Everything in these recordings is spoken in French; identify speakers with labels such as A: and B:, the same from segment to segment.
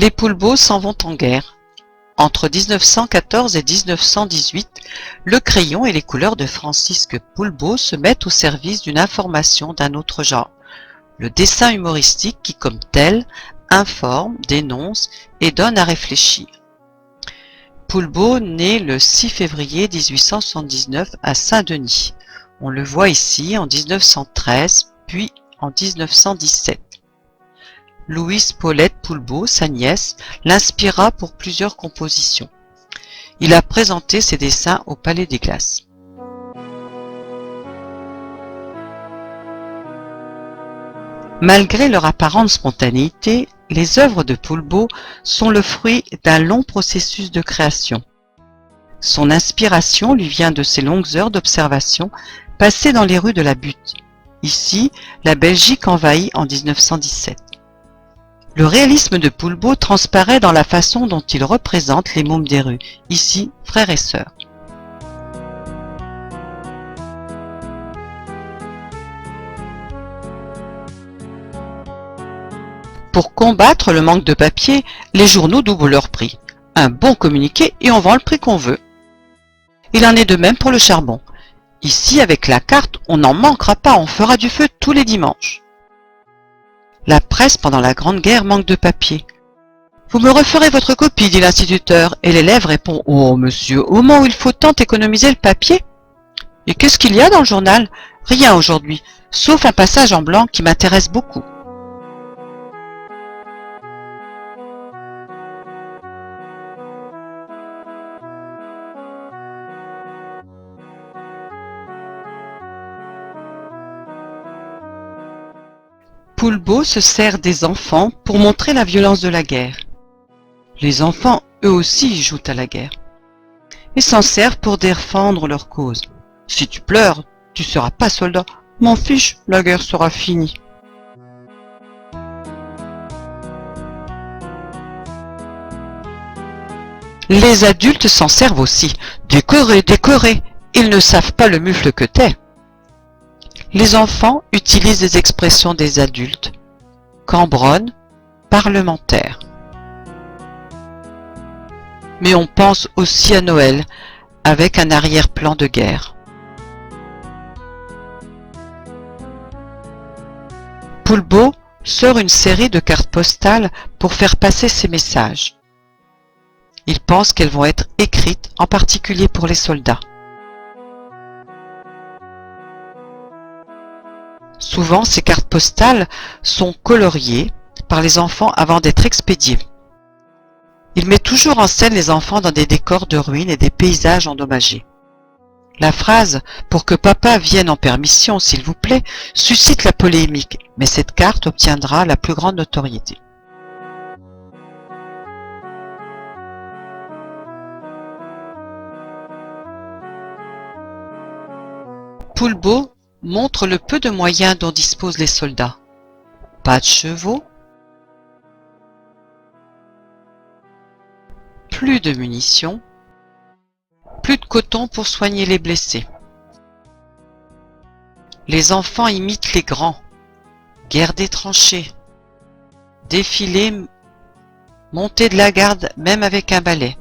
A: Les Poulbeau s'en vont en guerre. Entre 1914 et 1918, le crayon et les couleurs de Francisque Poulbeau se mettent au service d'une information d'un autre genre, le dessin humoristique qui, comme tel, informe, dénonce et donne à réfléchir. Poulbeau naît le 6 février 1879 à Saint-Denis. On le voit ici en 1913, puis en 1917. Louise Paulette Poulbeau, sa nièce, l'inspira pour plusieurs compositions. Il a présenté ses dessins au Palais des Glaces. Malgré leur apparente spontanéité, les œuvres de Poulbeau sont le fruit d'un long processus de création. Son inspiration lui vient de ses longues heures d'observation passées dans les rues de la Butte. Ici, la Belgique envahie en 1917. Le réalisme de Poulbeau transparaît dans la façon dont il représente les mômes des rues, ici frères et sœurs. Pour combattre le manque de papier, les journaux doublent leur prix. Un bon communiqué et on vend le prix qu'on veut. Il en est de même pour le charbon. Ici, avec la carte, on n'en manquera pas, on fera du feu tous les dimanches. La presse pendant la Grande Guerre manque de papier. Vous me referez votre copie, dit l'instituteur, et l'élève répond « Oh, monsieur, au moment où il faut tant économiser le papier ?» Et qu'est-ce qu'il y a dans le journal? Rien aujourd'hui, sauf un passage en blanc qui m'intéresse beaucoup. Poulbeau se sert des enfants pour montrer la violence de la guerre. Les enfants, eux aussi, jouent à la guerre. Ils s'en servent pour défendre leur cause. Si tu pleures, tu seras pas soldat. M'en fiche, la guerre sera finie. Les adultes s'en servent aussi. Décorer, décorer. Ils ne savent pas le mufle que t'es. Les enfants utilisent les expressions des adultes. Cambronne, parlementaire. Mais on pense aussi à Noël, avec un arrière-plan de guerre. Poulbeau sort une série de cartes postales pour faire passer ses messages. Il pense qu'elles vont être écrites, en particulier pour les soldats. Souvent, ces cartes postales sont coloriées par les enfants avant d'être expédiées. Il met toujours en scène les enfants dans des décors de ruines et des paysages endommagés. La phrase « Pour que papa vienne en permission, s'il vous plaît » suscite la polémique, mais cette carte obtiendra la plus grande notoriété. Poulbeau montre le peu de moyens dont disposent les soldats. Pas de chevaux, plus de munitions, plus de coton pour soigner les blessés. Les enfants imitent les grands, guerre des tranchées, défilé, montée de la garde même avec un balai.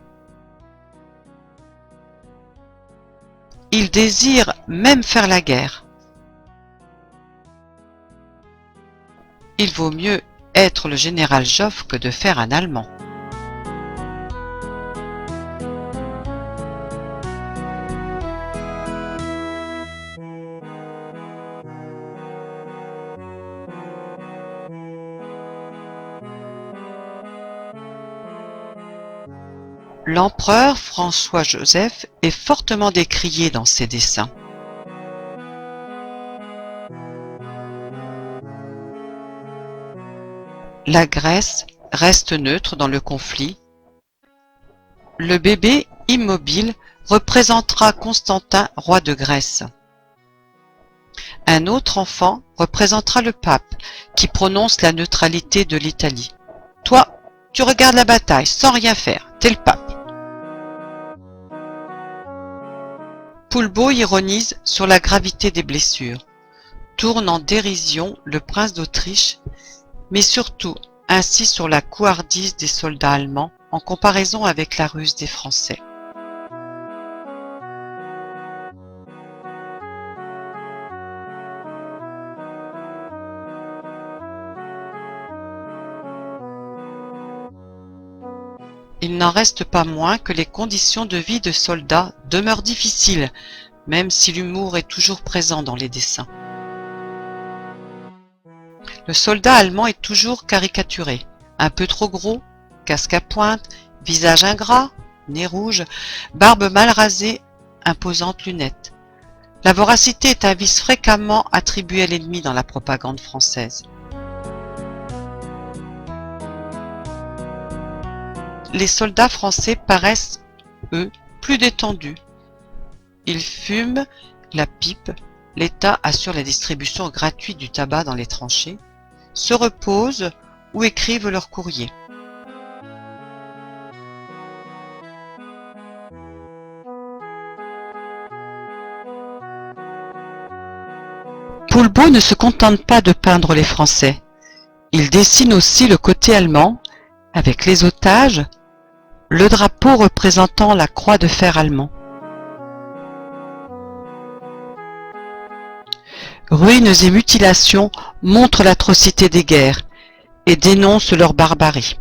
A: Ils désirent même faire la guerre. Il vaut mieux être le général Joffre que de faire un Allemand. L'empereur François-Joseph est fortement décrié dans ses dessins. La Grèce reste neutre dans le conflit. Le bébé immobile représentera Constantin, roi de Grèce. Un autre enfant représentera le pape, qui prononce la neutralité de l'Italie. Toi, tu regardes la bataille sans rien faire, t'es le pape. Poulbeau ironise sur la gravité des blessures, tourne en dérision le prince d'Autriche, mais surtout ainsi sur la couardise des soldats allemands en comparaison avec la ruse des Français. Il n'en reste pas moins que les conditions de vie de soldats demeurent difficiles, même si l'humour est toujours présent dans les dessins. Le soldat allemand est toujours caricaturé, un peu trop gros, casque à pointe, visage ingrat, nez rouge, barbe mal rasée, imposantes lunettes. La voracité est un vice fréquemment attribué à l'ennemi dans la propagande française. Les soldats français paraissent, eux, plus détendus. Ils fument la pipe, l'État assure la distribution gratuite du tabac dans les tranchées, se reposent ou écrivent leur courrier. Poulbeau ne se contente pas de peindre les Français. Il dessine aussi le côté allemand, avec les otages, le drapeau représentant la croix de fer allemand. Ruines et mutilations montrent l'atrocité des guerres et dénoncent leur barbarie.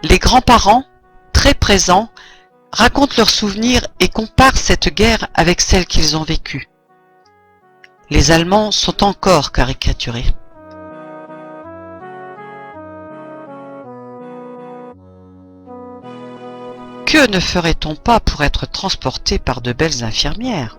A: Les grands-parents, très présents, racontent leurs souvenirs et comparent cette guerre avec celle qu'ils ont vécue. Les Allemands sont encore caricaturés. Que ne ferait-on pas pour être transporté par de belles infirmières ?